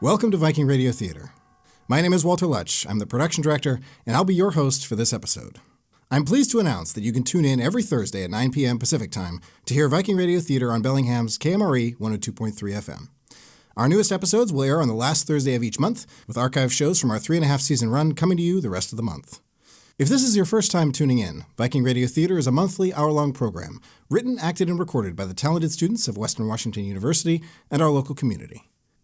Welcome to Viking Radio Theater. My name is Walter Lutsch. I'm the production director, and I'll be your host for this episode. I'm pleased to announce that you can tune in every Thursday at 9 p.m. Pacific Time to hear Viking Radio Theater on Bellingham's KMRE 102.3 FM. Our newest episodes will air on the last Thursday of each month, with archive shows from our 3.5-season run coming to you the rest of the month. If this is your first time tuning in, Viking Radio Theater is a monthly, hour-long program, written, acted, and recorded by the talented students of Western Washington University and our local community.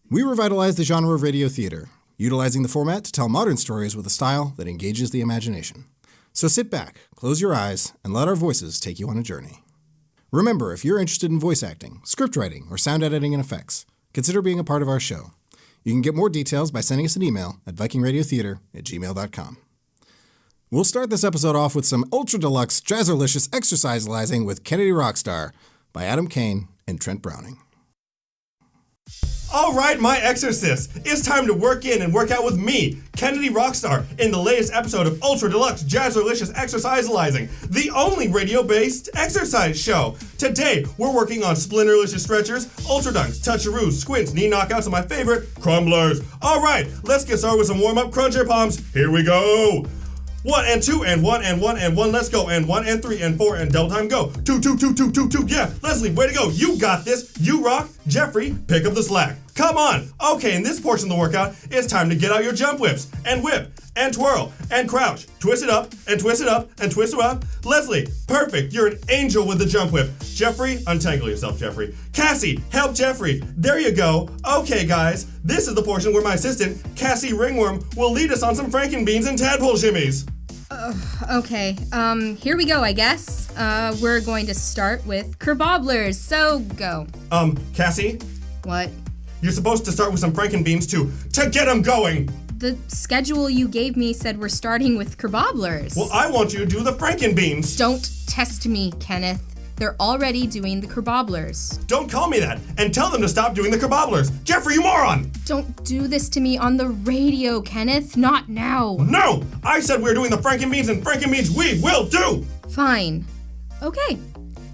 We revitalize the genre of radio theater, utilizing the format to tell modern stories with a style that engages the imagination. So sit back, close your eyes, and let our voices take you on a journey. Remember, if you're interested in voice acting, script writing, or sound editing and effects, consider being a part of our show. You can get more details by sending us an email at vikingradiotheater@gmail.com. We'll start this episode off with some Ultra-Deluxe Jazzerlicious Exercisalizing with Kennedy Rockstar by Adam Kane and Trent Browning. All right, my exorcists, it's time to work in and work out with me, Kennedy Rockstar, in the latest episode of Ultra-Deluxe Jazzerlicious Exercisalizing, the only radio-based exercise show. Today, we're working on Splinterlicious stretchers, ultra dunks, toucharoos, squints, knee knockouts, and my favorite, crumblers. All right, let's get started with some warm-up cruncher palms. Here we go. 1 and 2 and 1 and 1 and 1, let's go, and 1 and 3 and 4 and double time go. 2, 2, 2, 2, 2, 2, yeah, Leslie, way to go, you got this, you rock. Jeffrey, pick up the slack. Come on. Okay, in this portion of the workout, it's time to get out your jump whips, and whip, and twirl, and crouch, twist it up, and twist it up, and twist it up. Leslie, perfect, you're an angel with the jump whip. Jeffrey, untangle yourself, Jeffrey. Cassie, help Jeffrey. There you go. Okay, guys, this is the portion where my assistant, Cassie Ringworm, will lead us on some frankenbeans and tadpole shimmies. Okay, here we go, I guess. We're going to start with kerbobblers, so go. Cassie? What? You're supposed to start with some frankenbeans to get them going. The schedule you gave me said we're starting with kerbobblers. Well, I want you to do the frankenbeans. Don't test me, Kenneth. They're already doing the kerbobblers. Don't call me that, and tell them to stop doing the kerbobblers. Jeffrey, you moron! Don't do this to me on the radio, Kenneth. Not now. No! I said we were doing the frankenbeans, and frankenbeans we will do! Fine. Okay.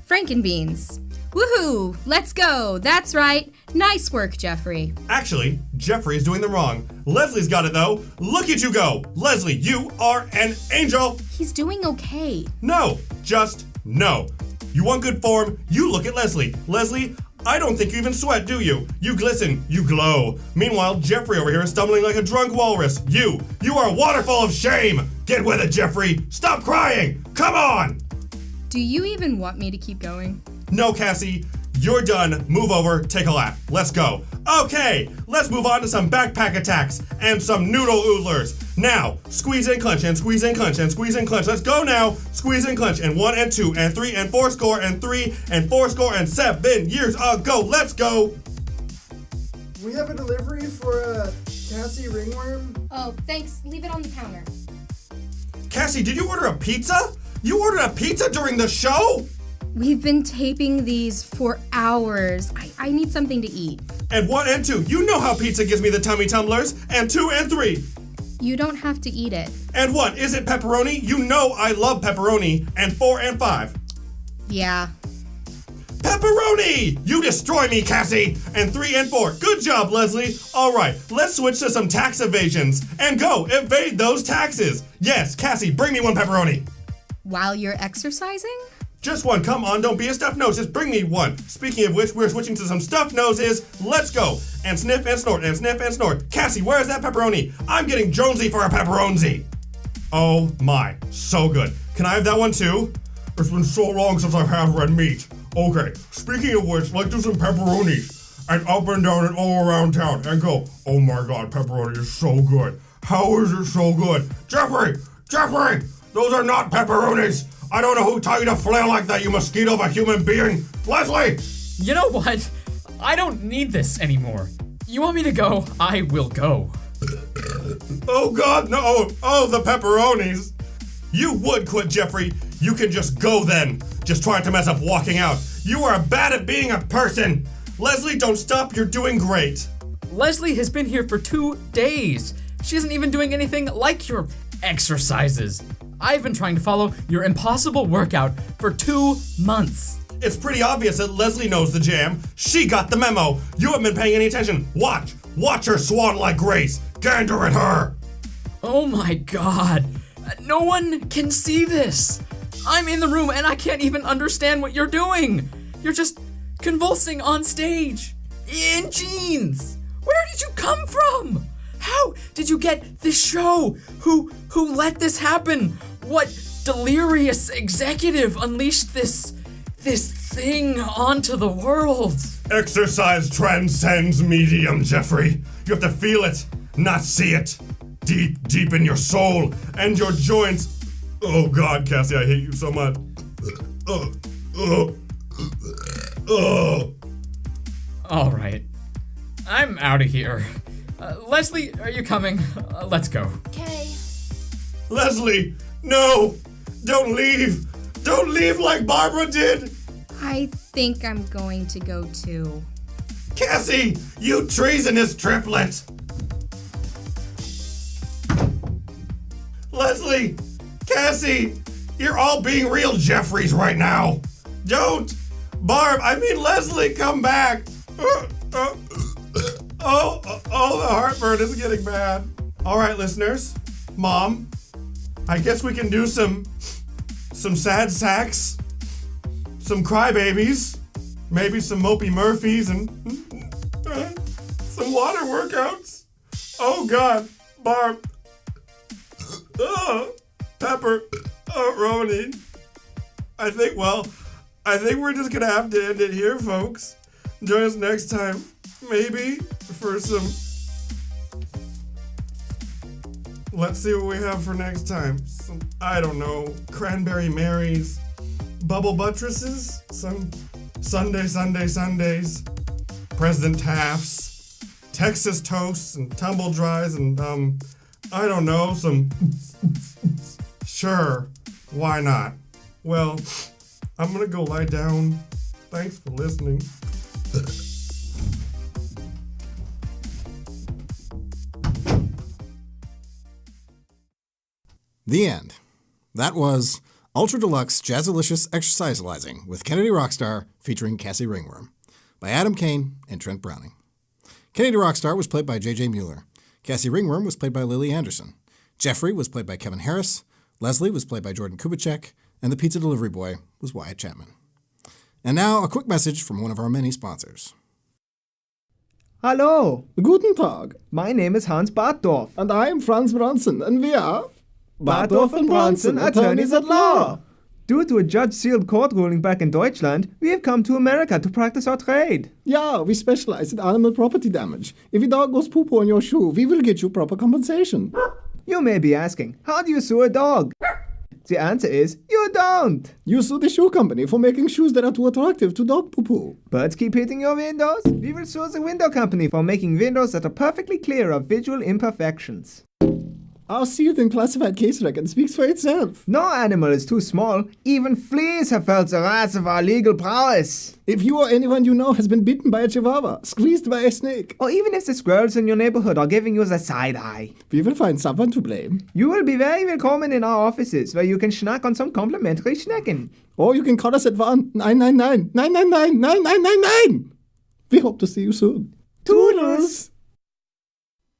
Frankenbeans. Woohoo! Let's go! That's right. Nice work, Jeffrey. Actually, Jeffrey is doing them wrong. Leslie's got it, though. Look at you go! Leslie, you are an angel! He's doing okay. No, just no. You want good form? You look at Leslie. Leslie, I don't think you even sweat, do you? You glisten, you glow. Meanwhile, Jeffrey over here is stumbling like a drunk walrus. You are a waterfall of shame. Get with it, Jeffrey. Stop crying. Come on. Do you even want me to keep going? No, Cassie. You're done. Move over. Take a lap. Let's go. Okay, let's move on to some backpack attacks and some noodle oodlers. Now, squeeze and clench and squeeze and clench and squeeze and clench. Let's go now. Squeeze and clench and 1 and 2 and 3 and 4 score and 3 and 4 score and 7 years ago. Let's go. We have a delivery for Cassie Ringworm. Oh, thanks. Leave it on the counter. Cassie, did you order a pizza? You ordered a pizza during the show? We've been taping these for hours. I need something to eat. And 1 and 2, you know how pizza gives me the tummy tumblers. And 2 and 3. You don't have to eat it. And 1, is it pepperoni? You know I love pepperoni. And 4 and 5. Yeah. Pepperoni! You destroy me, Cassie! And 3 and 4. Good job, Leslie. All right, let's switch to some tax evasions. And go, evade those taxes. Yes, Cassie, bring me 1 pepperoni. While you're exercising? Just 1, come on, don't be a stuffed nose, just bring me 1. Speaking of which, we're switching to some stuffed noses. Let's go. And sniff and snort and sniff and snort. Cassie, where is that pepperoni? I'm getting Jonesy for a pepperonzi. Oh my, so good. Can I have that one too? It's been so long since I've had red meat. Okay, speaking of which, let's do some pepperonis. And up and down and all around town. And go, oh my god, pepperoni is so good. How is it so good? Jeffrey! Those are not pepperonis! I don't know who taught you to flail like that, you mosquito of a human being! Leslie! You know what? I don't need this anymore. You want me to go? I will go. Oh god, no! Oh, the pepperonis! You would quit, Jeffrey. You can just go then. Just trying to mess up walking out. You are bad at being a person. Leslie, don't stop. You're doing great. Leslie has been here for 2 days. She isn't even doing anything like your exercises. I've been trying to follow your impossible workout for 2 months. It's pretty obvious that Leslie knows the jam. She got the memo. You haven't been paying any attention. Watch. Watch her swan-like grace! Gander at her! Oh my god. No one can see this. I'm in the room and I can't even understand what you're doing. You're just convulsing on stage. In jeans. Where did you come from? How did you get this show? Who let this happen? What delirious executive unleashed this thing onto the world? Exercise transcends medium, Jeffery. You have to feel it, not see it. Deep in your soul and your joints. Oh God, Cassie, I hate you so much. All right. I'm out of here. Leslie, are you coming? Let's go. Okay. Leslie, no! Don't leave! Don't leave like Barbara did! I think I'm going to go too. Cassie, you treasonous triplet! Leslie! Cassie! You're all being real Jeffreys right now! Don't! Leslie, come back! The heartburn is getting bad. Alright, listeners. Mom, I guess we can do some sad sacks, some crybabies, maybe some Mopey Murphys, and some water workouts. Oh God, Barb. Pepper. Roni. I think we're just gonna have to end it here, folks. Join us next time, maybe, for some... Let's see what we have for next time. Some, I don't know, cranberry Marys, bubble buttresses, some Sundays, President Taft's, Texas toasts and tumble dries, and I don't know, some... Sure, why not? Well, I'm gonna go lie down. Thanks for listening. The end. That was Ultra-Deluxe Jazzerlicious Exercisalizing with Kennedy Rockstar featuring Cassie Ringworm by Adam Kane and Trent Browning. Kennedy Rockstar was played by JJ Mueller. Cassie Ringworm was played by Lily Anderson. Jeffery was played by Kevin Harris. Leslie was played by Jordan Kubichek. And the pizza delivery boy was Wyatt Chapman. And now a quick message from one of our many sponsors. Hallo, Guten Tag. my name is Hans Bartdorf. And I am Franz Bronson, and we are Bartdorf and Bronson, attorneys at law. Due to a judge-sealed court ruling back in Deutschland, we have come to America to practice our trade. Yeah, we specialize in animal property damage. If a dog goes poo-poo on your shoe, we will get you proper compensation. You may be asking, how do you sue a dog? The answer is, you don't. You sue the shoe company for making shoes that are too attractive to dog poo-poo. Birds keep hitting your windows? We will sue the window company for making windows that are perfectly clear of visual imperfections. Our sealed and classified case record speaks for itself. No animal is too small. Even fleas have felt the wrath of our legal prowess. If you or anyone you know has been bitten by a chihuahua, squeezed by a snake, Or even if the squirrels in your neighborhood are giving you the side eye, we will find someone to blame. you will be very welcome in our offices where you can schnack on some complimentary schnecken. Or you can call us at 1-999-999-9999. We hope to see you soon. Toodles!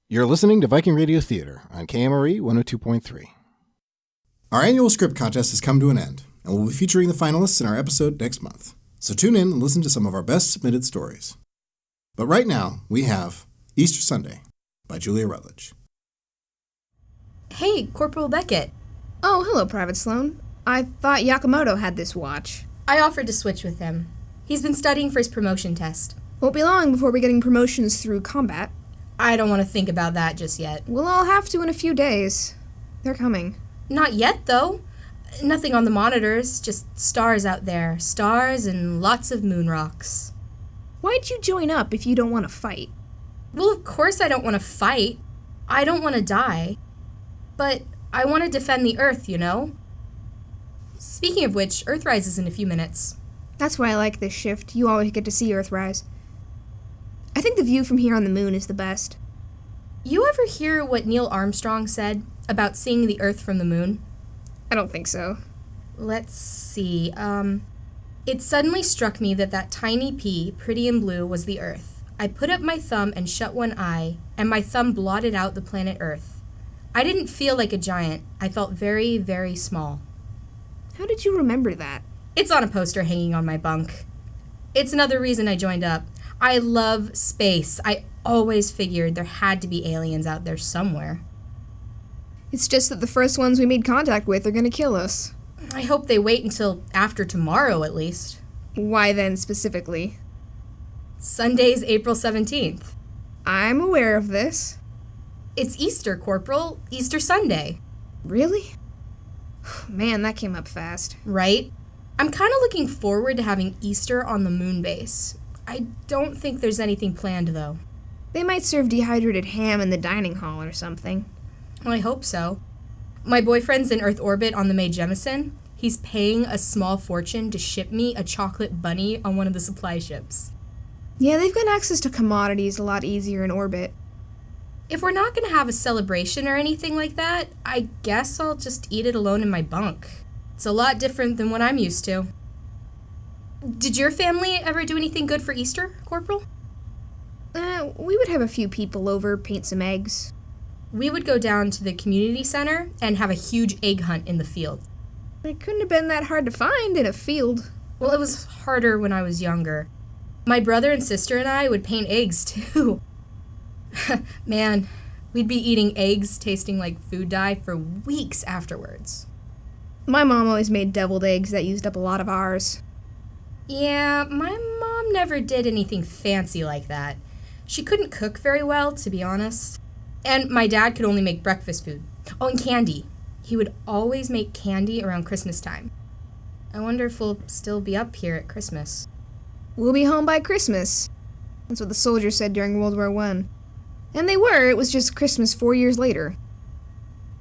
You're listening to Viking Radio Theater on KMRE 102.3. Our annual script contest has come to an end, and we'll be featuring the finalists in our episode next month. So tune in and listen to some of our best submitted stories. But right now, we have Easter Sunday by Julia Rutledge. Hey, Corporal Beckett. Oh, hello, Private Sloan. I thought Yakamoto had this watch. I offered to switch with him. He's been studying for his promotion test. Won't be long before we're getting promotions through combat. I don't want to think about that just yet. We'll all have to in a few days. They're coming. Not yet, though. Nothing on the monitors, just stars out there. Stars and lots of moon rocks. Why'd you join up if you don't want to fight? Well, of course I don't want to fight. I don't want to die. But I want to defend the Earth, you know? Speaking of which, Earthrise is in a few minutes. That's why I like this shift. You always get to see Earthrise. I think the view from here on the moon is the best. You ever hear what Neil Armstrong said about seeing the Earth from the moon? I don't think so. Let's see, It suddenly struck me that tiny pea, pretty and blue, was the Earth. I put up my thumb and shut one eye, and my thumb blotted out the planet Earth. I didn't feel like a giant. I felt very, very small. How did you remember that? It's on a poster hanging on my bunk. It's another reason I joined up. I love space. I always figured there had to be aliens out there somewhere. It's just that the first ones we made contact with are gonna kill us. I hope they wait until after tomorrow, at least. Why then, specifically? Sunday's April 17th. I'm aware of this. It's Easter, Corporal. Easter Sunday. Really? Man, that came up fast. Right? I'm kind of looking forward to having Easter on the moon base. I don't think there's anything planned, though. They might serve dehydrated ham in the dining hall or something. Well, I hope so. My boyfriend's in Earth orbit on the Mae Jemison. He's paying a small fortune to ship me a chocolate bunny on one of the supply ships. Yeah, they've got access to commodities a lot easier in orbit. If we're not going to have a celebration or anything like that, I guess I'll just eat it alone in my bunk. It's a lot different than what I'm used to. Did your family ever do anything good for Easter, Corporal? We would have a few people over, paint some eggs. We would go down to the community center and have a huge egg hunt in the field. It couldn't have been that hard to find in a field. Well, it was harder when I was younger. My brother and sister and I would paint eggs, too. Man, we'd be eating eggs tasting like food dye for weeks afterwards. My mom always made deviled eggs that used up a lot of ours. Yeah, my mom never did anything fancy like that. She couldn't cook very well, to be honest. And my dad could only make breakfast food. Oh, and candy. He would always make candy around Christmas time. I wonder if we'll still be up here at Christmas. We'll be home by Christmas. That's what the soldiers said during World War I. And they were, it was just Christmas 4 years later.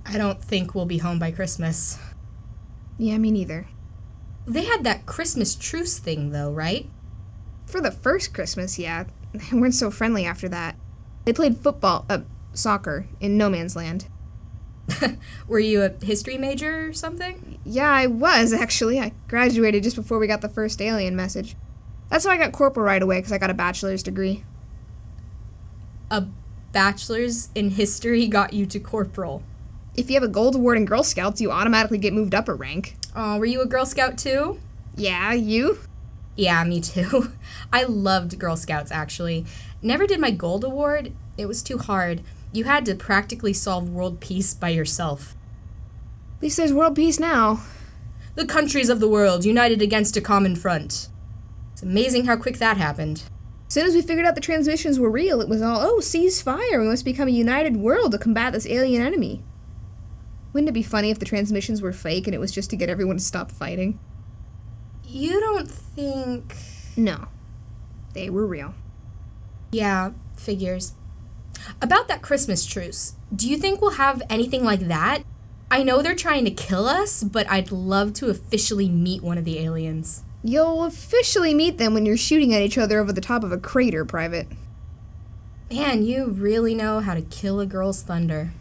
I don't think we'll be home by Christmas. Yeah, me neither. They had that Christmas truce thing, though, right? For the first Christmas, yeah. They weren't so friendly after that. They played soccer in no man's land. Were you a history major or something? Yeah, I was, actually. I graduated just before we got the first alien message. That's why I got Corporal right away, because I got a bachelor's degree. A bachelor's in history got you to Corporal. If you have a gold award in Girl Scouts, you automatically get moved up a rank. Oh, were you a Girl Scout too? Yeah, you? Yeah, me too. I loved Girl Scouts, actually. Never did my gold award. It was too hard. You had to practically solve world peace by yourself. At least there's world peace now. The countries of the world united against a common front. It's amazing how quick that happened. As soon as we figured out the transmissions were real, it was all, cease fire. We must become a united world to combat this alien enemy. Wouldn't it be funny if the transmissions were fake and it was just to get everyone to stop fighting? You don't think... No. They were real. Yeah, figures. About that Christmas truce, do you think we'll have anything like that? I know they're trying to kill us, but I'd love to officially meet one of the aliens. You'll officially meet them when you're shooting at each other over the top of a crater, Private. Man, you really know how to kill a girl's thunder.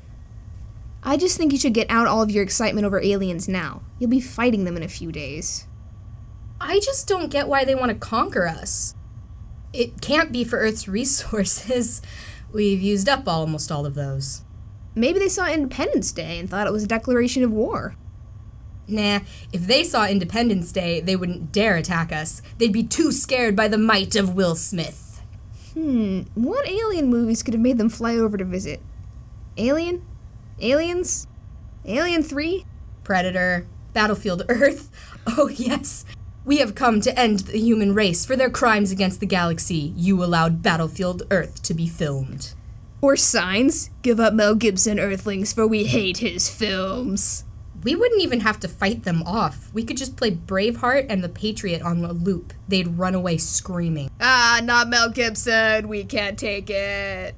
I just think you should get out all of your excitement over aliens now. You'll be fighting them in a few days. I just don't get why they want to conquer us. It can't be for Earth's resources. We've used up almost all of those. Maybe they saw Independence Day and thought it was a declaration of war. Nah, if they saw Independence Day, they wouldn't dare attack us. They'd be too scared by the might of Will Smith. What alien movies could have made them fly over to visit? Alien? Aliens? Alien 3? Predator. Battlefield Earth. Oh yes. We have come to end the human race for their crimes against the galaxy. You allowed Battlefield Earth to be filmed. Or Signs. Give up Mel Gibson, Earthlings, for we hate his films. We wouldn't even have to fight them off. We could just play Braveheart and The Patriot on a loop. They'd run away screaming. Ah, not Mel Gibson. We can't take it.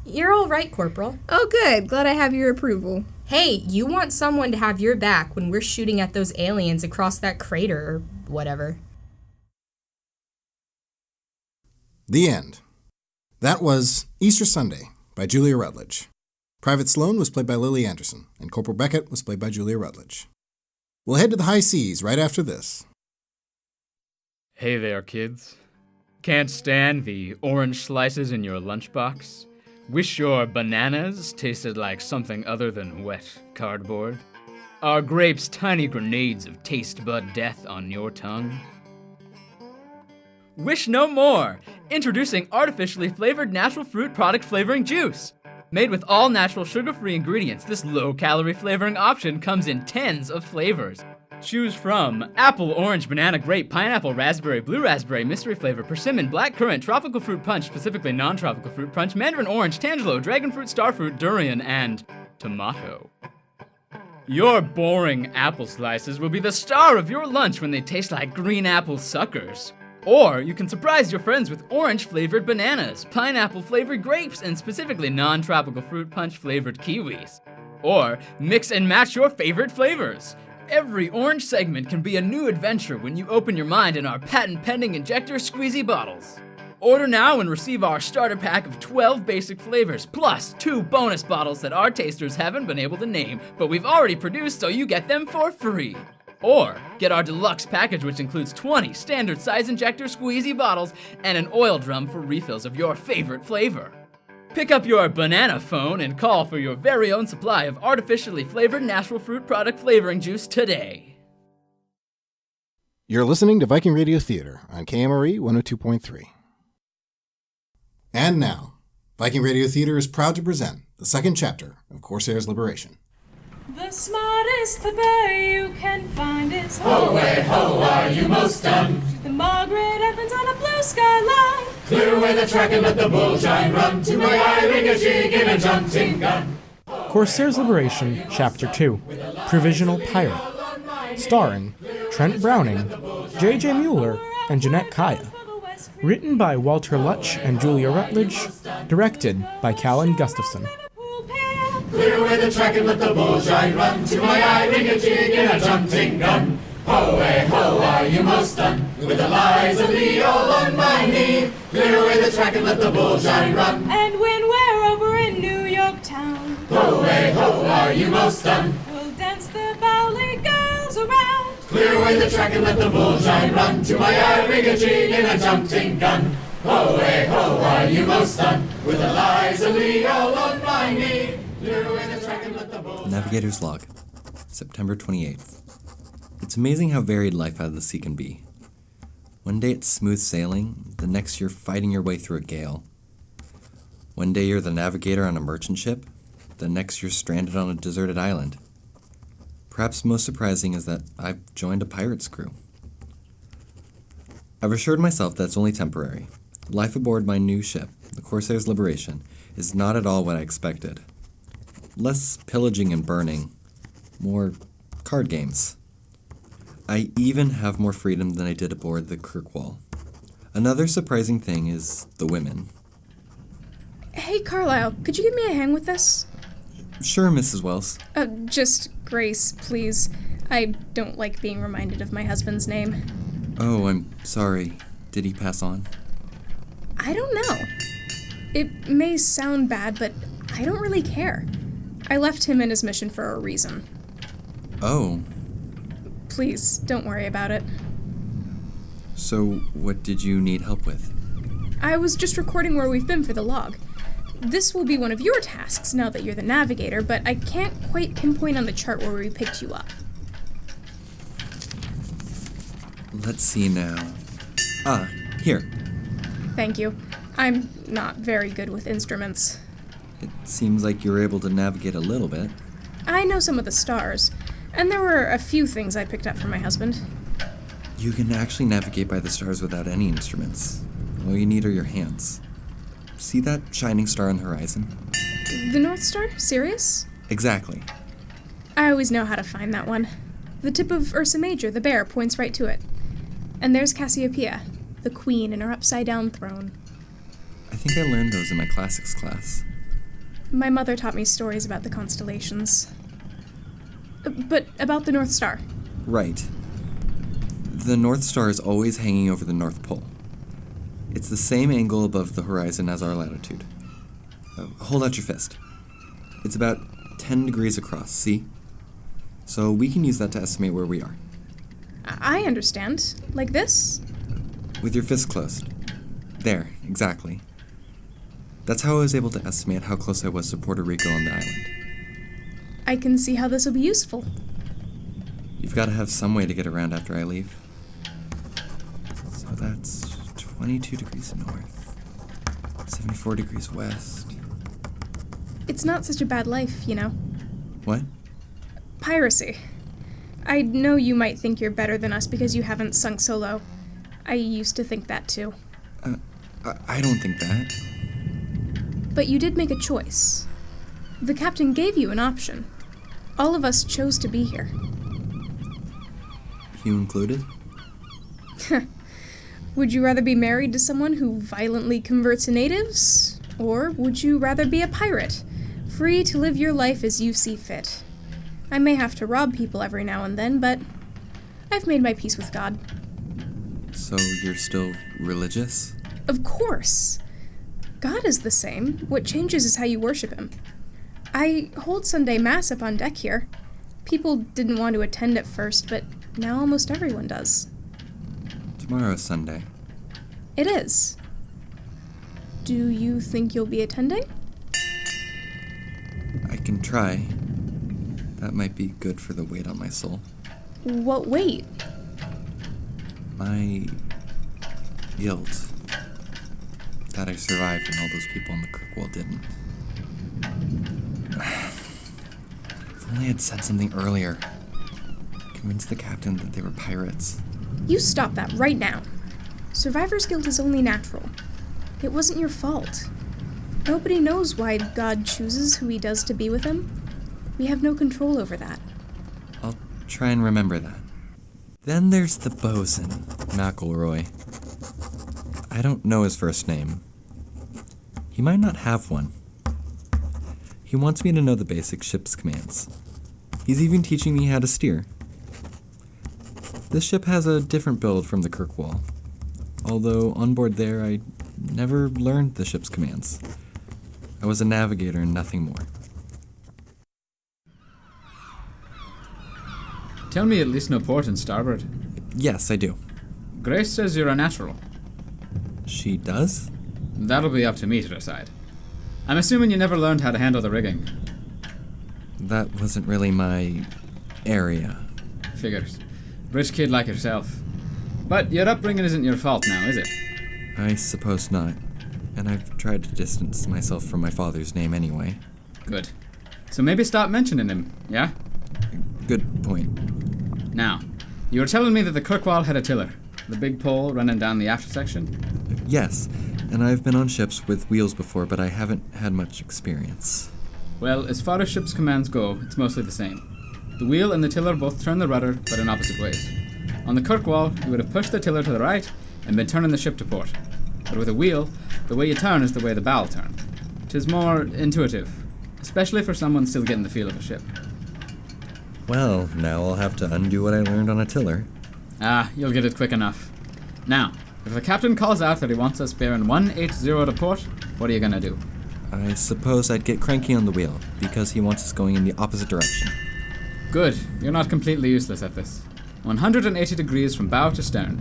You're all right, Corporal. Oh, good. Glad I have your approval. Hey, you want someone to have your back when we're shooting at those aliens across that crater or whatever. The end. That was Easter Sunday by Julia Rutledge. Private Sloan was played by Lily Anderson, and Corporal Beckett was played by Julia Rutledge. We'll head to the high seas right after this. Hey there, kids. Can't stand the orange slices in your lunchbox? Wish your bananas tasted like something other than wet cardboard? Are grapes tiny grenades of taste bud death on your tongue? Wish no more! Introducing artificially flavored natural fruit product flavoring juice. Made with all natural sugar-free ingredients, this low-calorie flavoring option comes in tens of flavors. Choose from apple, orange, banana, grape, pineapple, raspberry, blue raspberry, mystery flavor, persimmon, black currant, tropical fruit punch, specifically non-tropical fruit punch, mandarin orange, tangelo, dragon fruit, starfruit, durian, and tomato. Your boring apple slices will be the star of your lunch when they taste like green apple suckers. Or you can surprise your friends with orange-flavored bananas, pineapple-flavored grapes, and specifically non-tropical fruit punch-flavored kiwis. Or mix and match your favorite flavors. Every orange segment can be a new adventure when you open your mind in our patent-pending injector squeezy bottles. Order now and receive our starter pack of 12 basic flavors, plus 2 bonus bottles that our tasters haven't been able to name, but we've already produced so you get them for free. Or get our deluxe package, which includes 20 standard size injector squeezy bottles and an oil drum for refills of your favorite flavor. Pick up your banana phone and call for your very own supply of artificially flavored natural fruit product flavoring juice today. You're listening to Viking Radio Theater on KMRE 102.3. And now, Viking Radio Theater is proud to present the second chapter of Corsairs Liberation. The smartest the bear you can find is Ho-way, ho, are you most done? She's the Margaret Evans on a blue skyline. Clear away the track and let the bullshine run to my eye, ring a jig in a junting gun. Corsairs Liberation, Chapter 2, Provisional Pirate. Starring Trent Browning, JJ Mueller, and Jennet Kaya. Written by Walter Lutsch and Julia Rutledge. Directed by Kallan Gustafson. Clear away the track and let the bullshine run to my eye, ring a jig in a junting gun. Ho-way, ho, are you most done? With the lies of Lee all on my knee. Clear away the track and let the bullshine run. And when we're over in New York town, Ho-way, ho, are you most done? we'll dance the Bowley girls around. Clear away the track and let the bullshine run to my eye, ring a jig in a junting gun. Ho-way, ho, are you most done? With the lies of Lee all on my knee. Clear away the track and let the bullshine. Navigator's Log, September 28th. It's amazing how varied life out of the sea can be. One day it's smooth sailing, the next you're fighting your way through a gale. One day you're the navigator on a merchant ship, the next you're stranded on a deserted island. Perhaps most surprising is that I've joined a pirate's crew. I've assured myself that it's only temporary. Life aboard my new ship, the Corsairs Liberation, is not at all what I expected. Less pillaging and burning, more card games. I even have more freedom than I did aboard the Kirkwall. Another surprising thing is the women. Hey, Carlisle, could you give me a hand with this? Sure, Mrs. Wells. Just Grace, please. I don't like being reminded of my husband's name. Oh, I'm sorry. Did he pass on? I don't know. It may sound bad, but I don't really care. I left him and his mission for a reason. Oh. Please, don't worry about it. So, what did you need help with? I was just recording where we've been for the log. This will be one of your tasks now that you're the navigator, but I can't quite pinpoint on the chart where we picked you up. Let's see now. Here. Thank you. I'm not very good with instruments. It seems like you were able to navigate a little bit. I know some of the stars, and there were a few things I picked up from my husband. You can actually navigate by the stars without any instruments. All you need are your hands. See that shining star on the horizon? The North Star? Sirius? Exactly. I always know how to find that one. The tip of Ursa Major, the bear, points right to it. And there's Cassiopeia, the queen in her upside-down throne. I think I learned those in my classics class. My mother taught me stories about the constellations. But about the North Star. Right. The North Star is always hanging over the North Pole. It's the same angle above the horizon as our latitude. Hold out your fist. It's about 10 degrees across, see? So we can use that to estimate where we are. I understand. Like this? with your fist closed. There, exactly. That's how I was able to estimate how close I was to Puerto Rico on the island. I can see how this will be useful. You've got to have some way to get around after I leave. So that's 22 degrees north, 74 degrees west. It's not such a bad life, you know. What? Piracy. I know you might think you're better than us because you haven't sunk so low. I used to think that too. I don't think that. But you did make a choice. The captain gave you an option. All of us chose to be here. You included? Would you rather be married to someone who violently converts natives? Or would you rather be a pirate, free to live your life as you see fit? I may have to rob people every now and then, but I've made my peace with God. So you're still religious? Of course. God is the same. What changes is how you worship him. I hold Sunday Mass up on deck here. People didn't want to attend at first, but now almost everyone does. Tomorrow's Sunday. It is. Do you think you'll be attending? I can try. That might be good for the weight on my soul. What weight? My guilt. That I survived and all those people on the Kirkwall didn't. If only I'd said something earlier. Convince the captain that they were pirates. You stop that right now. Survivor's guilt is only natural. It wasn't your fault. Nobody knows why God chooses who he does to be with him. We have no control over that. I'll try and remember that. Then there's the bosun, McElroy. I don't know his first name. He might not have one. He wants me to know the basic ship's commands. He's even teaching me how to steer. This ship has a different build from the Kirkwall. Although on board there, I never learned the ship's commands. I was a navigator and nothing more. Tell me at least no port and starboard. Yes, I do. Grace says you're a natural. She does? That'll be up to me to decide. I'm assuming you never learned how to handle the rigging. That wasn't really my area. Figures. Rich kid like yourself. But your upbringing isn't your fault now, is it? I suppose not. And I've tried to distance myself from my father's name anyway. Good. So maybe stop mentioning him, yeah? Good point. Now, you were telling me that the Kirkwall had a tiller. The big pole running down the after section? Yes, and I've been on ships with wheels before, but I haven't had much experience. Well, as far as ship's commands go, it's mostly the same. The wheel and the tiller both turn the rudder, but in opposite ways. On the Kirkwall, you would have pushed the tiller to the right and been turning the ship to port. But with a wheel, the way you turn is the way the bow'll turn. 'Tis more intuitive, especially for someone still getting the feel of a ship. Well, now I'll have to undo what I learned on a tiller. Ah, you'll get it quick enough. Now, if the captain calls out that he wants us bearing 180 to port, what are you gonna do? I suppose I'd get cranky on the wheel, because he wants us going in the opposite direction. Good, you're not completely useless at this. 180 degrees from bow to stern.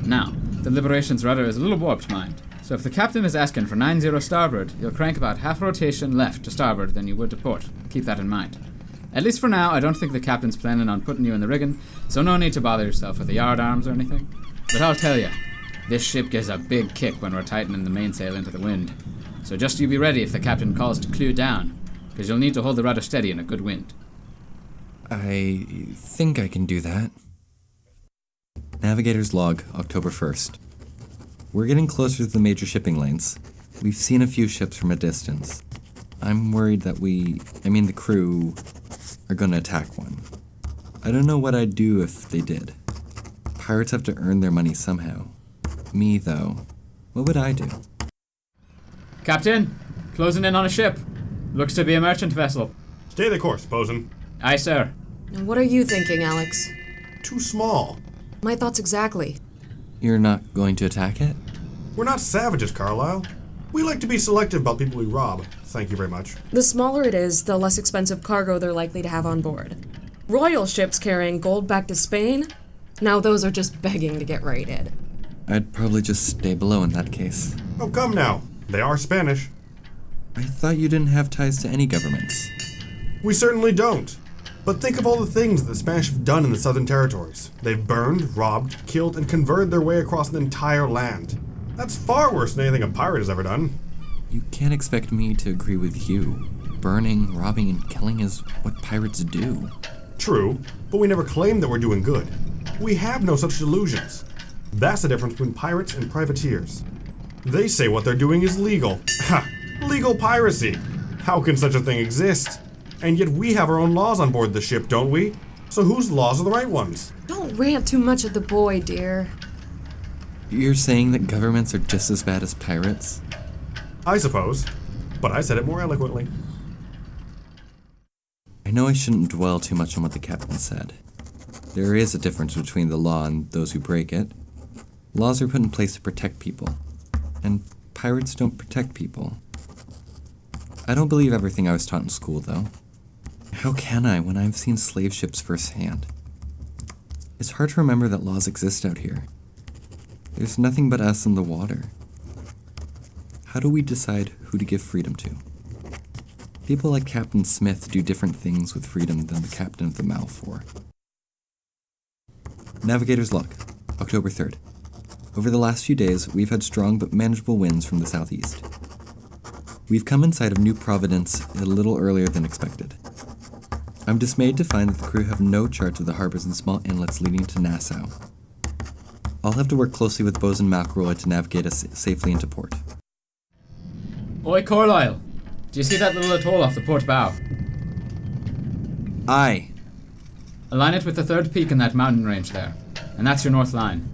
Now, the Liberation's rudder is a little warped, mind. So if the captain is asking for 90 starboard, you'll crank about half rotation left to starboard than you would to port. Keep that in mind. At least for now, I don't think the captain's planning on putting you in the rigging, so no need to bother yourself with the yard arms or anything. But I'll tell you, this ship gives a big kick when we're tightening the mainsail into the wind. So just you be ready if the captain calls to clew down, because you'll need to hold the rudder steady in a good wind. I think I can do that. Navigator's log, October 1st. We're getting closer to the major shipping lanes. We've seen a few ships from a distance. I'm worried that the crew, are gonna attack one. I don't know what I'd do if they did. Pirates have to earn their money somehow. Me, though, what would I do? Captain, closing in on a ship. Looks to be a merchant vessel. Stay the course, bosun. Aye, sir. What are you thinking, Alex? Too small. My thoughts exactly. You're not going to attack it? We're not savages, Carlisle. We like to be selective about people we rob. Thank you very much. The smaller it is, the less expensive cargo they're likely to have on board. Royal ships carrying gold back to Spain? Now those are just begging to get raided. I'd probably just stay below in that case. Oh, come now. They are Spanish. I thought you didn't have ties to any governments. We certainly don't. But think of all the things the Spanish have done in the Southern Territories. They've burned, robbed, killed, and converted their way across an entire land. That's far worse than anything a pirate has ever done. You can't expect me to agree with you. Burning, robbing, and killing is what pirates do. True, but we never claimed that we're doing good. We have no such delusions. That's the difference between pirates and privateers. They say what they're doing is legal. Ha! Legal piracy! How can such a thing exist? And yet we have our own laws on board the ship, don't we? So whose laws are the right ones? Don't rant too much at the boy, dear. You're saying that governments are just as bad as pirates? I suppose, but I said it more eloquently. I know I shouldn't dwell too much on what the captain said. There is a difference between the law and those who break it. Laws are put in place to protect people, and pirates don't protect people. I don't believe everything I was taught in school, though. How can I when I've seen slave ships firsthand? It's hard to remember that laws exist out here. There's nothing but us in the water. How do we decide who to give freedom to? People like Captain Smith do different things with freedom than the captain of the Malfour. Navigator's log, October 3rd. Over the last few days, we've had strong but manageable winds from the southeast. We've come in sight of New Providence a little earlier than expected. I'm dismayed to find that the crew have no charts of the harbors and small inlets leading to Nassau. I'll have to work closely with Bosun McElroy to navigate us safely into port. Oi, Carlisle! Do you see that little atoll off the port bow? Aye. Align it with the third peak in that mountain range there, and that's your north line.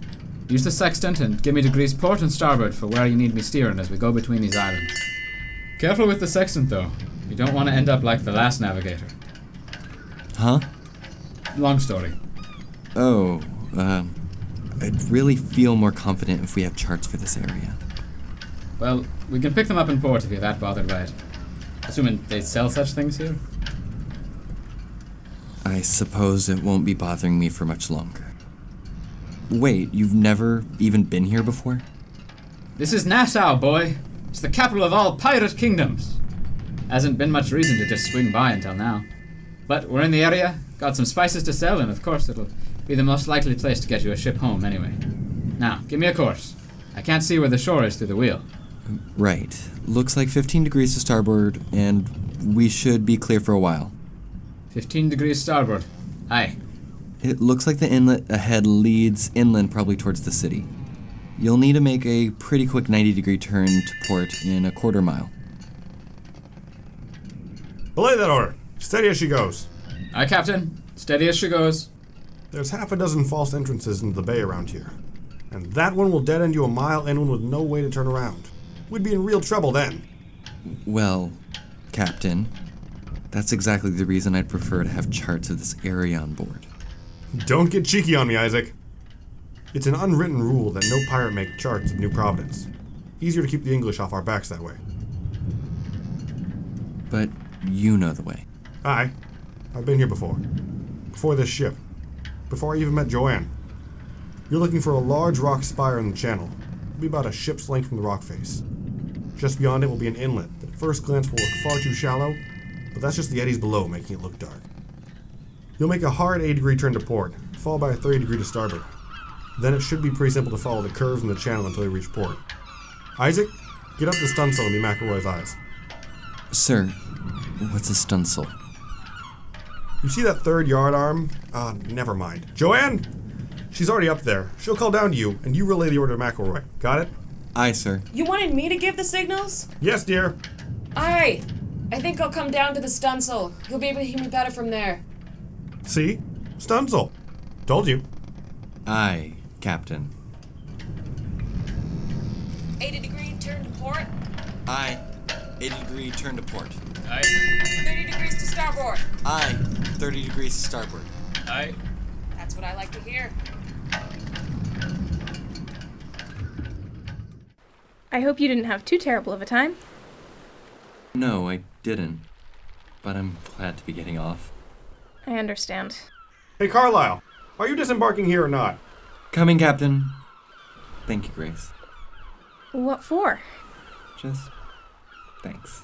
Use the sextant and give me degrees port and starboard for where you need me steering as we go between these islands. Careful with the sextant, though. You don't want to end up like the last navigator. Huh? Long story. Oh, I'd really feel more confident if we have charts for this area. Well, we can pick them up in port if you're that bothered by it. Assuming they sell such things here. I suppose it won't be bothering me for much longer. Wait, you've never even been here before? This is Nassau, boy. It's the capital of all pirate kingdoms. Hasn't been much reason to just swing by until now. But we're in the area, got some spices to sell, and of course it'll be the most likely place to get you a ship home anyway. Now, give me a course. I can't see where the shore is through the wheel. Right. Looks like 15 degrees to starboard, and we should be clear for a while. 15 degrees starboard. Aye. It looks like the inlet ahead leads inland, probably towards the city. You'll need to make a pretty quick 90-degree turn to port in a quarter mile. Belay that order. Steady as she goes. Aye, Captain. Steady as she goes. There's half a dozen false entrances into the bay around here. And that one will dead end you a mile inland with no way to turn around. We'd be in real trouble then. Well, Captain, that's exactly the reason I'd prefer to have charts of this area on board. Don't get cheeky on me, Isaac. It's an unwritten rule that no pirate make charts of New Providence. Easier to keep the English off our backs that way. But you know the way. Aye. I've been here before. Before this ship. Before I even met Joanne. You're looking for a large rock spire in the channel. It'll be about a ship's length from the rock face. Just beyond it will be an inlet that at first glance will look far too shallow, but that's just the eddies below making it look dark. You'll make a hard 80-degree turn to port, followed by a 30-degree to starboard. Then it should be pretty simple to follow the curves in the channel until you reach port. Isaac, get up the stunsail and be McElroy's eyes. Sir, what's a stunsail? You see that third yard arm? Never mind. Joanne? She's already up there. She'll call down to you, and you relay the order to McElroy. Got it? Aye, sir. You wanted me to give the signals? Yes, dear. Aye. I think I'll come down to the stunsail. You'll be able to hear me better from there. See? Stunsail. Told you. Aye, Captain. 80-degree turn to port. Aye. 80-degree turn to port. Aye. 30 degrees to starboard. Aye. 30 degrees to starboard. Aye. That's what I like to hear. I hope you didn't have too terrible of a time. No, I didn't. But I'm glad to be getting off. I understand. Hey, Carlisle. Are you disembarking here or not? Coming, Captain. Thank you, Grace. What for? Just thanks.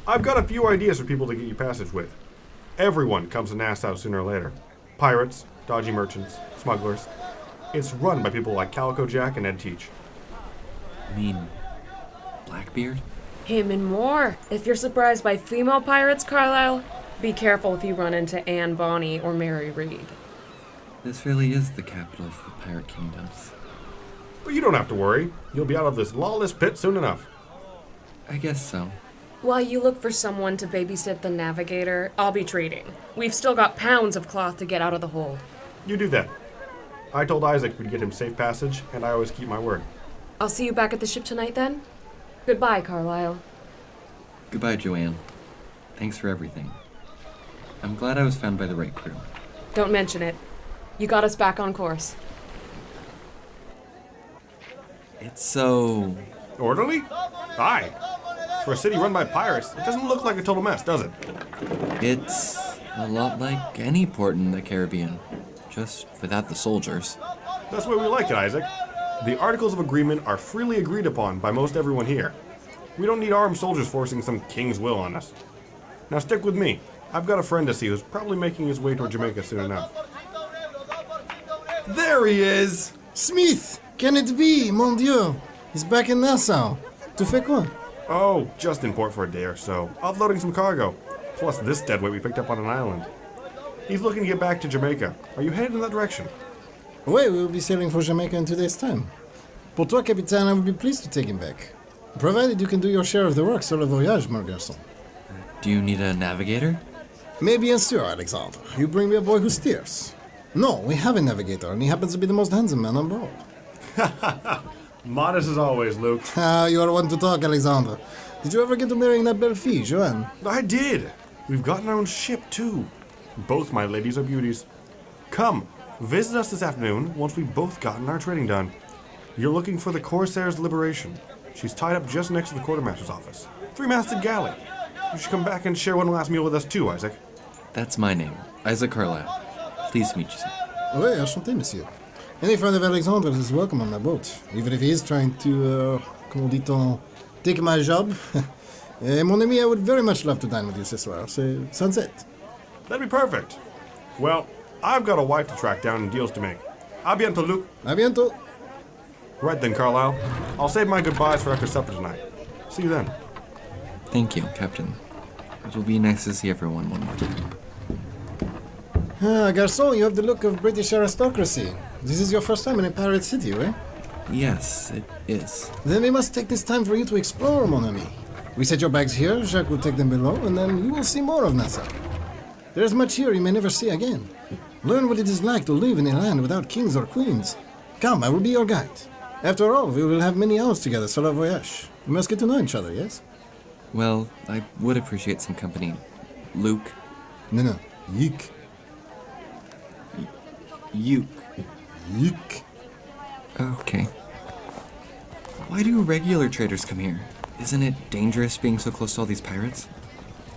I've got a few ideas for people to get you passage with. Everyone comes to Nassau sooner or later. Pirates, dodgy merchants, smugglers. It's run by people like Calico Jack and Ed Teach. I mean, Blackbeard? Him and more. If you're surprised by female pirates, Carlisle, be careful if you run into Anne Bonny or Mary Reed. This really is the capital of the pirate kingdoms. But you don't have to worry. You'll be out of this lawless pit soon enough. I guess so. While you look for someone to babysit the navigator, I'll be trading. We've still got pounds of cloth to get out of the hold. You do that. I told Isaac we'd get him safe passage, and I always keep my word. I'll see you back at the ship tonight then. Goodbye, Carlisle. Goodbye, Joanne. Thanks for everything. I'm glad I was found by the right crew. Don't mention it. You got us back on course. It's so... orderly? Aye. For a city run by pirates, it doesn't look like a total mess, does it? It's a lot like any port in the Caribbean, just without the soldiers. That's the way we like it, Isaac. The Articles of Agreement are freely agreed upon by most everyone here. We don't need armed soldiers forcing some king's will on us. Now stick with me. I've got a friend to see who's probably making his way toward Jamaica soon enough. There he is! Smith! Can it be? Mon Dieu! He's back in Nassau. Tu fais quoi? Oh, just in port for a day or so. Offloading some cargo. Plus this deadweight we picked up on an island. He's looking to get back to Jamaica. Are you headed in that direction? Oui, we will be sailing for Jamaica in 2 days' time. Pour toi, Capitaine, I would be pleased to take him back. Provided you can do your share of the work sur le voyage, mon garçon. Do you need a navigator? Mais bien sûr, Alexandre. You bring me a boy who steers. No, we have a navigator, and he happens to be the most handsome man on board. Modest as always, Luke. Ah, you are one to talk, Alexandre. Did you ever get to marrying that belle fille, Joanne? I did. We've gotten our own ship, too. Both my ladies are beauties. Come, visit us this afternoon once we've both gotten our trading done. You're looking for the Corsairs Liberation. She's tied up just next to the quartermaster's office. 3-masted galley. You should come back and share one last meal with us, too, Isaac. That's my name, Isaac Carlisle. Pleased to meet you, sir. Oui, enchanté, monsieur. Any friend of Alexandre's is welcome on my boat, even if he is trying to, comment dit-on, take my job. Mon ami, I would very much love to dine with you ce soir. C'est sunset. That'd be perfect. Well, I've got a wife to track down and deals to make. A bientôt, Luke. A bientôt. Right then, Carlisle. I'll save my goodbyes for after supper tonight. See you then. Thank you, Captain. It will be nice to see everyone one more time. Ah, garçon, you have the look of British aristocracy. This is your first time in a pirate city, right? Yes, it is. Then we must take this time for you to explore, mon ami. We set your bags here, Jacques will take them below, and then you will see more of Nassau. There is much here you may never see again. Learn what it is like to live in a land without kings or queens. Come, I will be your guide. After all, we will have many hours together sur le voyage. We must get to know each other, yes? Well, I would appreciate some company. Luke. No, Yeek. Yuke. Yeek. Okay. Why do regular traders come here? Isn't it dangerous being so close to all these pirates?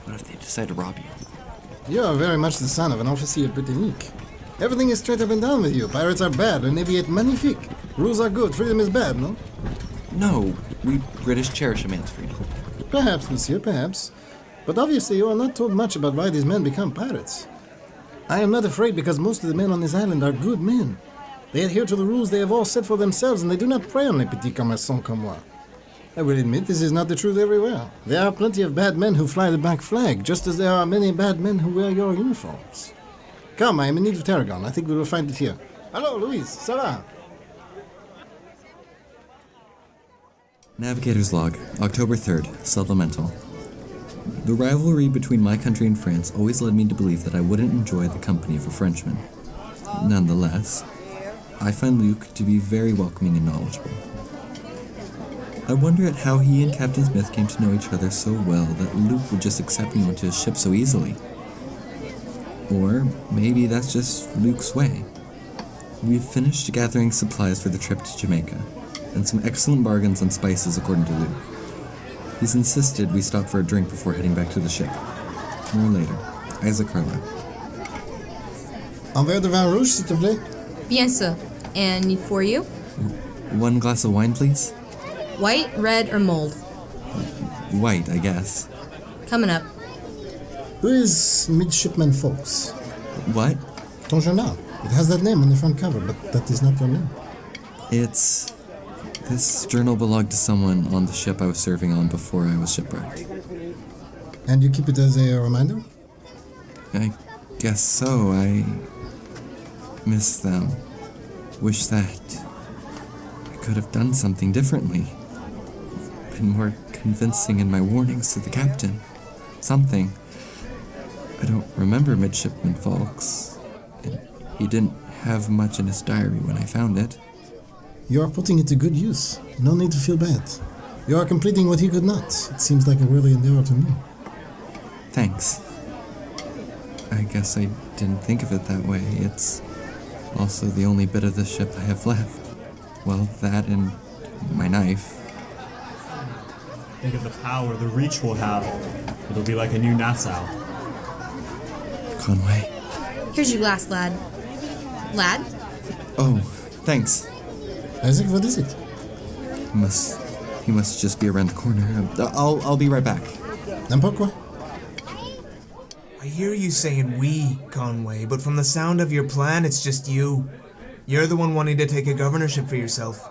What if they decide to rob you? You are very much the son of an officier Britannique. Everything is straight up and down with you. Pirates are bad, and navy est magnifique. Rules are good, freedom is bad, no? No, we British cherish a man's freedom. Perhaps, monsieur, perhaps. But obviously you are not told much about why these men become pirates. I am not afraid because most of the men on this island are good men. They adhere to the rules they have all set for themselves, and they do not prey on les petits commerçants comme moi. I will admit this is not the truth everywhere. There are plenty of bad men who fly the black flag, just as there are many bad men who wear your uniforms. Come, I am in need of tarragon. I think we will find it here. Hello, Louise. Ça va? Navigator's log, October 3rd, supplemental. The rivalry between my country and France always led me to believe that I wouldn't enjoy the company of a Frenchman. Nonetheless, I find Luke to be very welcoming and knowledgeable. I wonder at how he and Captain Smith came to know each other so well that Luke would just accept me onto his ship so easily. Or maybe that's just Luke's way. We've finished gathering supplies for the trip to Jamaica, and some excellent bargains on spices according to Luke. He's insisted we stop for a drink before heading back to the ship. More later. Isaac Carlisle. Un verre de vin rouge, s'il te plaît. Bien sûr. And for you? 1 glass of wine, please? White, red, or mold? White, I guess. Coming up. Who is Midshipman Folks? What? Ton journal. It has that name on the front cover, but that is not your name. This journal belonged to someone on the ship I was serving on before I was shipwrecked. And you keep it as a reminder? I guess so. I miss them. Wish that I could have done something differently. Been more convincing in my warnings to the captain. Something. I don't remember Midshipman Folks. And he didn't have much in his diary when I found it. You are putting it to good use. No need to feel bad. You are completing what he could not. It seems like a worthy endeavor to me. Thanks. I guess I didn't think of it that way. It's also the only bit of the ship I have left. Well, that and my knife. Think of the power the Reach will have. It'll be like a new Nassau. Conway. Here's your glass, lad. Lad? Oh, thanks. Isaac, what is it? He must just be around the corner. I'll be right back. N'importe quoi. I hear you saying we, Conway, but from the sound of your plan, it's just you. You're the one wanting to take a governorship for yourself.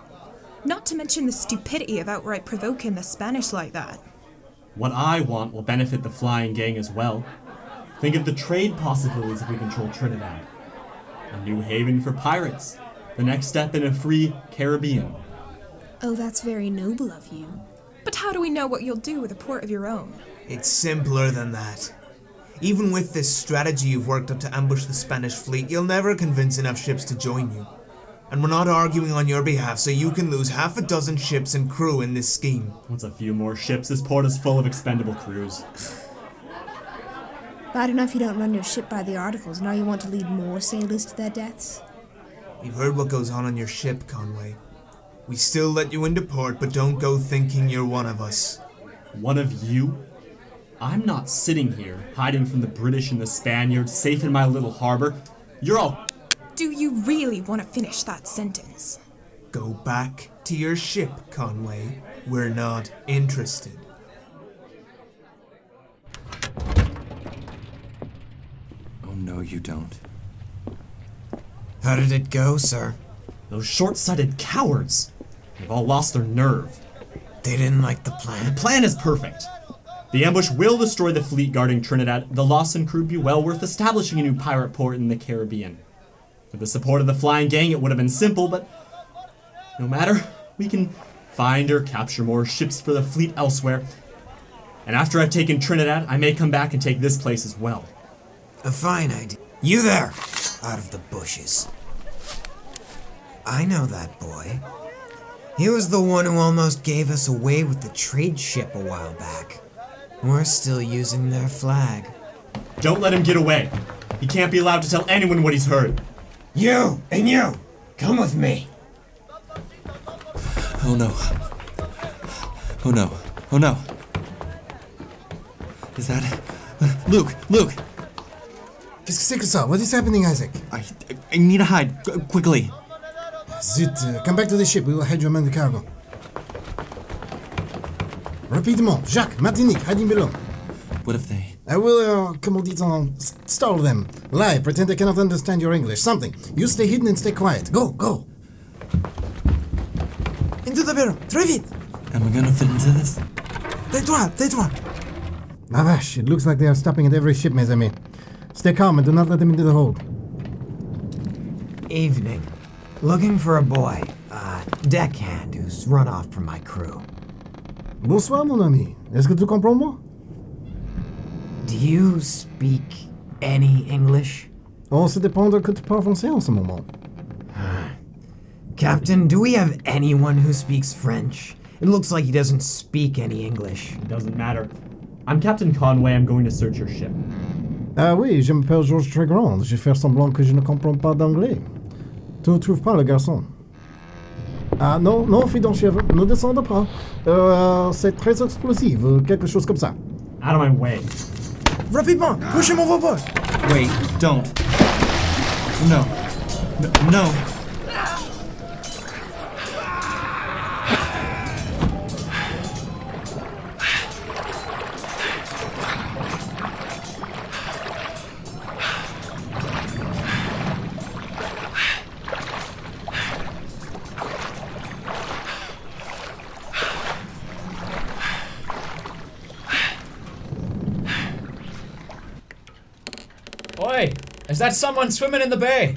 Not to mention the stupidity of outright provoking the Spanish like that. What I want will benefit the flying gang as well. Think of the trade possibilities if we control Trinidad. A new haven for pirates. The next step in a free Caribbean. Oh, that's very noble of you. But how do we know what you'll do with a port of your own? It's simpler than that. Even with this strategy you've worked up to ambush the Spanish fleet, you'll never convince enough ships to join you. And we're not arguing on your behalf, so you can lose 6 ships and crew in this scheme. What's a few more ships? This port is full of expendable crews. Bad enough you don't run your ship by the articles, now you want to lead more sailors to their deaths? We've heard what goes on your ship, Conway. We still let you into port, but don't go thinking you're one of us. One of you? I'm not sitting here, hiding from the British and the Spaniards, safe in my little harbor. You're all... Do you really want to finish that sentence? Go back to your ship, Conway. We're not interested. Oh, no, you don't. How did it go, sir? Those short-sighted cowards. They've all lost their nerve. They didn't like the plan? The plan is perfect. The ambush will destroy the fleet guarding Trinidad. The loss and crew be well worth establishing a new pirate port in the Caribbean. With the support of the flying gang, it would have been simple, but no matter. We can find or capture more ships for the fleet elsewhere. And after I've taken Trinidad, I may come back and take this place as well. A fine idea. You there! Out of the bushes. I know that boy. He was the one who almost gave us away with the trade ship a while back. We're still using their flag. Don't let him get away. He can't be allowed to tell anyone what he's heard. You! And you! Come with me! Oh no. Oh no. Oh no. Is that... Luke! Luke! Qu'est-ce que c'est que ça? What is happening, Isaac? I need to hide. Quickly. Zut, come back to the ship. We will hide you among the cargo. Rapidement. Jacques, Martinique, hiding below. What if they... I will, comment dit-on, stall them. Lie, pretend I cannot understand your English. Something. You stay hidden and stay quiet. Go, go. Into the barrel. Très vite. Am I gonna fit into this? Tais-toi. La vache, it looks like they are stopping at every ship, mes amis. Stay calm and do not let them into the hold. Evening. Looking for a boy. Deckhand who's run off from my crew. Bonsoir, mon ami. Est-ce que tu comprends moi? Do you speak any English? On se dépend de que tu parles français en ce moment. Captain, do we have anyone who speaks French? It looks like he doesn't speak any English. It doesn't matter. I'm Captain Conway. I'm going to search your ship. Ah oui, je m'appelle Georges Trégrand. Je vais faire semblant que je ne comprends pas d'anglais. Tu ne trouves pas le garçon? Ah non, non, fille d'un chèvre, ne descendez pas. C'est très explosif, quelque chose comme ça. Out of my way. Rapidement, pushez mon robot. Wait, don't. No. No. Oi! Is that someone swimming in the bay?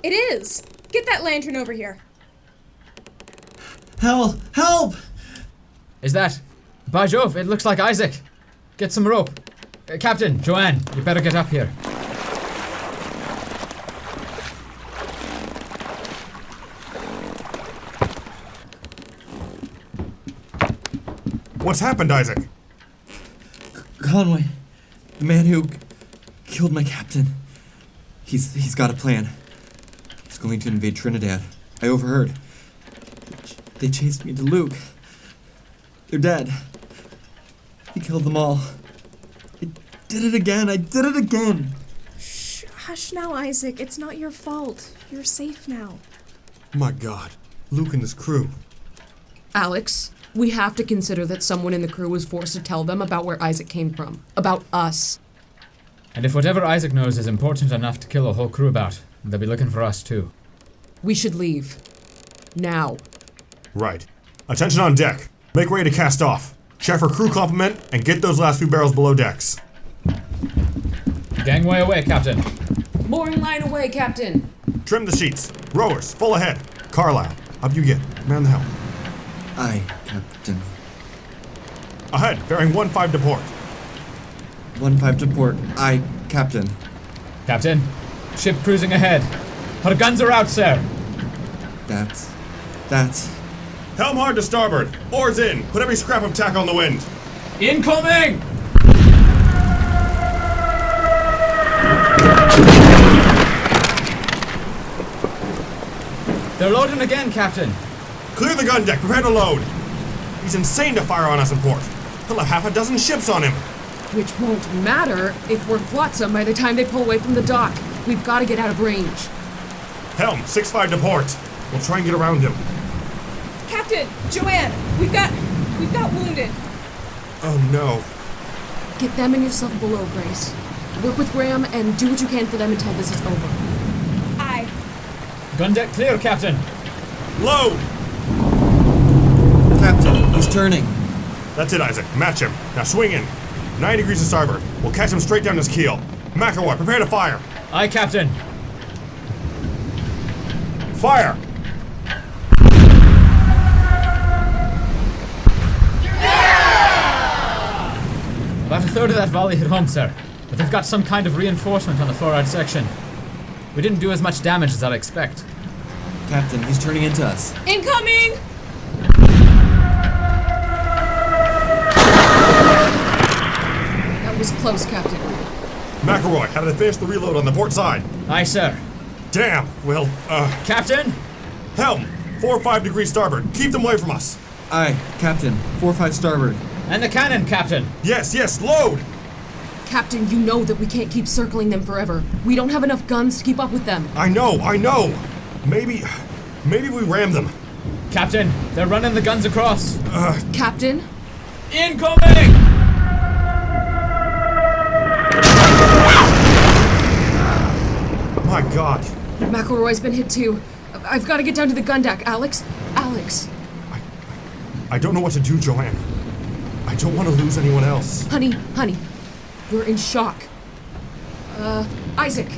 It is! Get that lantern over here. Help! Is that... By Jove, it looks like Isaac. Get some rope. Captain, Joanne, you better get up here. What's happened, Isaac? Conway, the man who killed my captain. He's got a plan. He's going to invade Trinidad. I overheard. They chased me to Luke. They're dead. He killed them all. I did it again. Shh, hush now, Isaac. It's not your fault. You're safe now. My God, Luke and his crew. Alex, we have to consider that someone in the crew was forced to tell them about where Isaac came from. About us. And if whatever Isaac knows is important enough to kill a whole crew about, they'll be looking for us too. We should leave. Now. Right. Attention on deck. Make ready to cast off. Check for crew complement and get those last few barrels below decks. Gangway away, Captain. Mooring line away, Captain. Trim the sheets. Rowers, full ahead. Carlisle, up you get. Man the helm. Aye, Captain. Ahead, bearing 1-5 to port. 1-5 to port. Aye, Captain. Captain, ship cruising ahead. Our guns are out, sir. That's... Helm hard to starboard. Oars in. Put every scrap of tack on the wind. Incoming! They're loading again, Captain. Clear the gun deck. Prepare to load. He's insane to fire on us in port. He'll have half a dozen ships on him. Which won't matter if we're flotsam by the time they pull away from the dock. We've got to get out of range. Helm, 6-5 to port. We'll try and get around him. Captain, Joanne, we've got wounded. Oh no. Get them and yourself below, Grace. Work with Graham and do what you can for them until this is over. Aye. Gun deck clear, Captain. Load! Captain, he's turning. That's it, Isaac. Match him. Now swing in. 9 degrees to starboard. We'll catch him straight down his keel. McElroy, prepare to fire. Aye, Captain. Fire! About a third of that volley hit home, sir. But they've got some kind of reinforcement on the forward section. We didn't do as much damage as I'd expect. Captain, he's turning into us. Incoming! That was close, Captain. McElroy, how did they finish the reload on the port side? Aye, sir. Damn. Well, Captain? Helm, 4-5 degrees starboard. Keep them away from us. Aye, Captain. 4-5 starboard. And the cannon, Captain. Yes, load! Captain, you know that we can't keep circling them forever. We don't have enough guns to keep up with them. I know. Maybe we ram them. Captain, they're running the guns across. Captain? Incoming! My God. McElroy's been hit too. I've got to get down to the gun deck. Alex? I don't know what to do, Joanne. I don't want to lose anyone else. Honey, we're in shock. Isaac,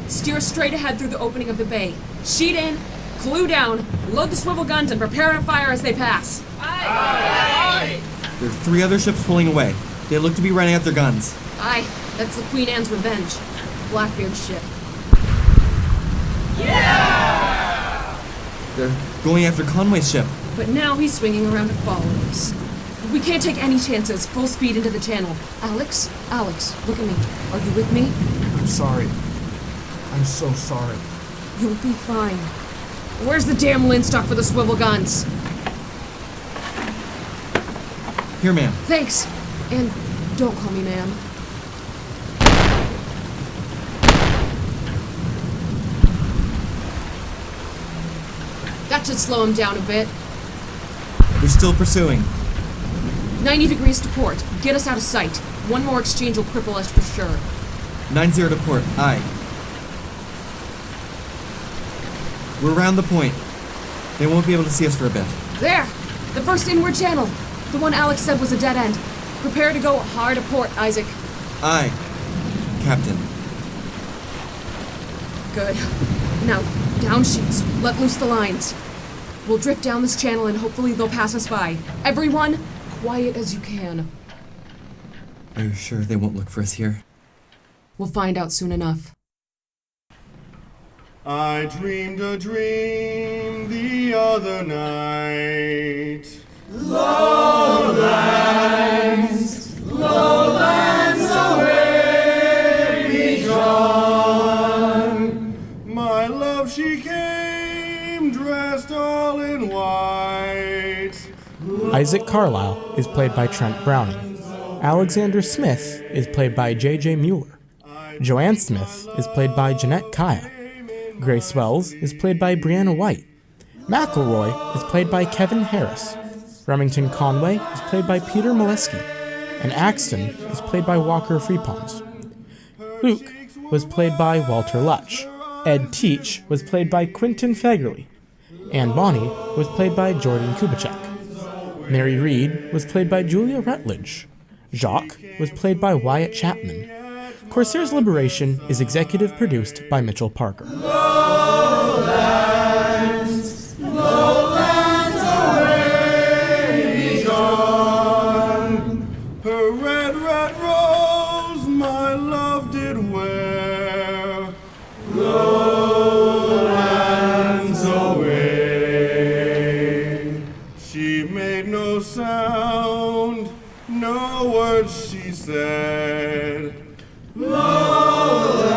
steer straight ahead through the opening of the bay. Sheet in, clue down, load the swivel guns, and prepare to fire as they pass. Aye. There are 3 other ships pulling away. They look to be running out their guns. Aye, that's the Queen Anne's Revenge. Blackbeard's ship. Yeah! They're going after Conway's ship. But now he's swinging around to follow us. We can't take any chances. Full speed into the channel. Alex, look at me. Are you with me? I'm sorry. I'm so sorry. You'll be fine. Where's the damn linstock for the swivel guns? Here, ma'am. Thanks. And don't call me ma'am. That should slow them down a bit. They're still pursuing. 90 degrees to port. Get us out of sight. One more exchange will cripple us for sure. 9-0 to port. Aye. We're around the point. They won't be able to see us for a bit. There! The first inward channel. The one Alex said was a dead end. Prepare to go hard aport, Isaac. Aye, Captain. Good. Now, down sheets. Let loose the lines. We'll drift down this channel and hopefully they'll pass us by. Everyone, quiet as you can. Are you sure they won't look for us here? We'll find out soon enough. I dreamed a dream the other night. Lowlands, lowlands away me John. My love, she came dressed all in white. Isaac Carlisle is played by Trent Browning. Alexander Smith is played by JJ Mueller. Joanne Smith is played by Jennet Kaya. Grace Wells is played by Brianna Wyatt. McElroy is played by Kevin Harris. Remington Conway is played by Peter Molesky. And Axton is played by Walker Freepons. Luke was played by Walter Lutsch. Ed Teach was played by Quentin Fagerly. Anne Bonny was played by Jordan Kubichek. Mary Reed was played by Julia Rutledge. Jacques was played by Wyatt Chapman. Corsairs Liberation is executive produced by Mitchell Parker. Lowlands, lowlands away me John. Her red, red rose my love did wear. Lowlands away. She made no sound, no words she said. Lowlands,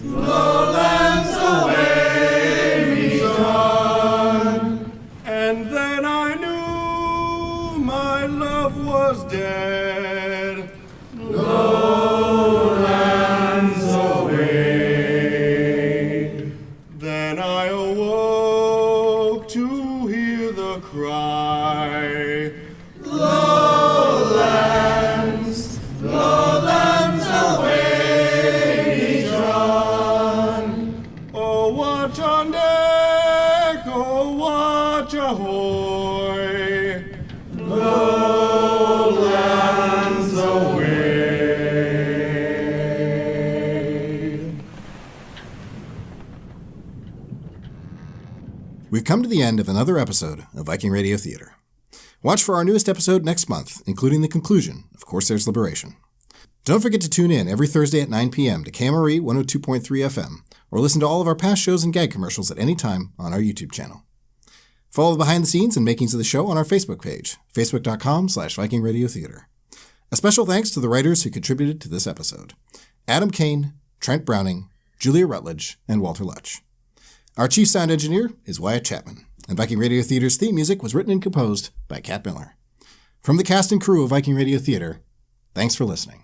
lowlands away me John. And then I knew my love was dead. Lowlands away. Then I awoke to hear the cry. Lowlands, lowlands away me John. Oh, watch on deck, oh, watch ahoy. Lowlands away. We've come to the end of another episode of Viking Radio Theater. Watch for our newest episode next month, including the conclusion of Corsairs Liberation. Don't forget to tune in every Thursday at 9 p.m. to KMRE 102.3 FM, or listen to all of our past shows and gag commercials at any time on our YouTube channel. Follow the behind the scenes and makings of the show on our Facebook page, facebook.com/Viking Radio Theater. A special thanks to the writers who contributed to this episode: Adam Kane, Trent Browning, Julia Rutledge, and Walter Lutsch. Our chief sound engineer is Wyatt Chapman, and Viking Radio Theater's theme music was written and composed by Kat Miller. From the cast and crew of Viking Radio Theater, thanks for listening.